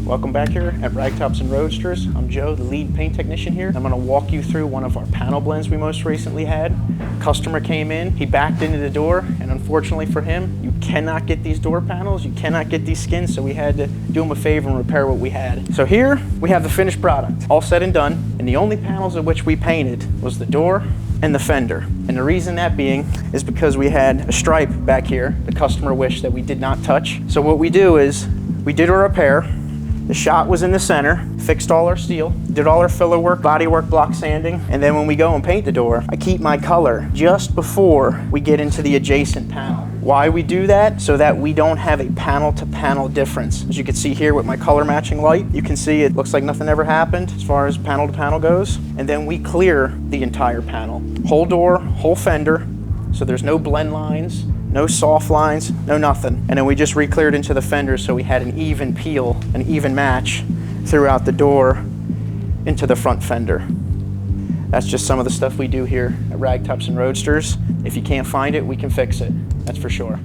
Welcome back here at Ragtops and Roadsters. I'm Joe, the lead paint technician here. I'm gonna walk you through one of our panel blends we most recently had. Customer came in, he backed into the door, and unfortunately for him, you cannot get these door panels, you cannot get these skins, so we had to do him a favor and repair what we had. So here, we have the finished product, all said and done, and the only panels of which we painted was the door and the fender. And the reason that being is because we had a stripe back here the customer wished that we did not touch. So what we do is, we did a repair. The shot was in the center, fixed all our steel, did all our filler work, body work, block sanding, and then when we go and paint the door, I keep my color just before we get into the adjacent panel. Why we do that? So that we don't have a panel to panel difference. As you can see here with my color matching light, you can see it looks like nothing ever happened as far as panel to panel goes. And then we clear the entire panel. Whole door, whole fender, so there's no blend lines, no soft lines, no nothing. And then we just re-cleared into the fender so we had an even peel, an even match throughout the door into the front fender. That's just some of the stuff we do here at Ragtops and Roadsters. If you can't find it, we can fix it, that's for sure.